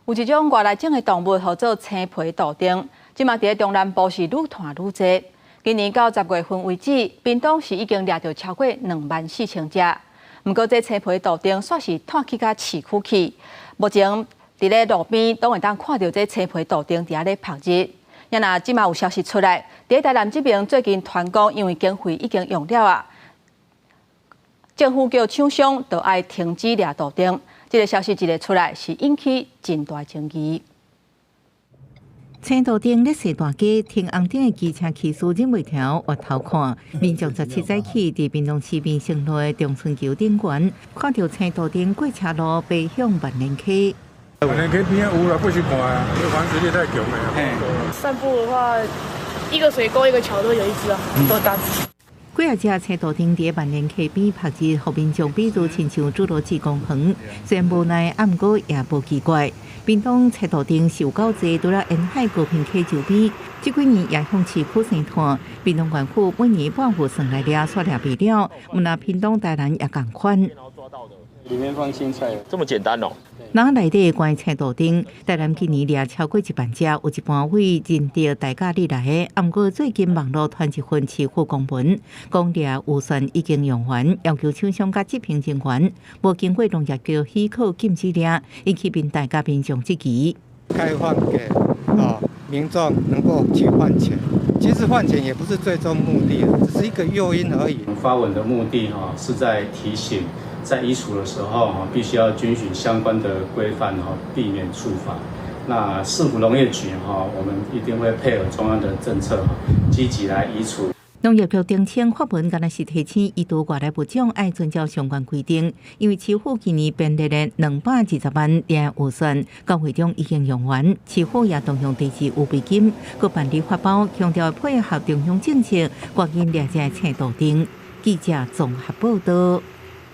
有一种外来种的动物，叫做青皮杜丁，即嘛伫中南部是愈传愈济。今年到10月份为止，屏东市已经掠到超过24000只。不过，这青皮杜丁算是探起甲市区去。目前伫咧路边都会当看到这青皮杜丁伫遐咧曝日。也若即嘛有消息出来，伫台南这边最近传讲，因为经费已经用了啊，政府叫厂商就要停止掠杜丁。这个消息一个出来，是引起真大争议。青杜丁咧踅大街，停红灯的机车骑士忍袂条回头看，民众17早起伫屏东市民生路的中春桥顶悬，看到青杜丁过车路飞向万年溪。万年溪边有啦，过去看啊，这防水力太强了。散步的话，一个水沟一个桥都有一只啊，都大只。几啊只青杜丁伫万年溪边曝日，互民众比如亲像侏罗纪公园，虽然无奈，毋过也无奇怪。屏东青杜丁是有够济，除了沿海高屏溪周边，这几年也向市区生产。屏东县府每年半户算来了，煞了未了。毋那屏东台南也共款。里面放青菜，这么简单哦。那内底关于青杜丁，台南今年掠超过1万只，有一半位认到大价里来的。毋过最近网络传一份市府公文，讲掠预算已经用完，要求厂商甲执行人员无经过农业局许可禁止掠，引起民大甲民众质疑。开放给民众能够去换钱，其实换钱也不是最终目的，只是一个诱因而已。发文的目的是在提醒。在移除的时候，必须要遵循相关的规范，避免触法。那市府农业局，我们一定会配合中央的政策，积极来移除。农业局澄清发文，原来是提醒移除外来物种爱遵照相关规定，因为市府今年编列的220万元预算，到会中已经用完，市府也动用地质预备金，各办理发包，强调配合中央政策，赶紧掠这青杜丁。记者综合报道。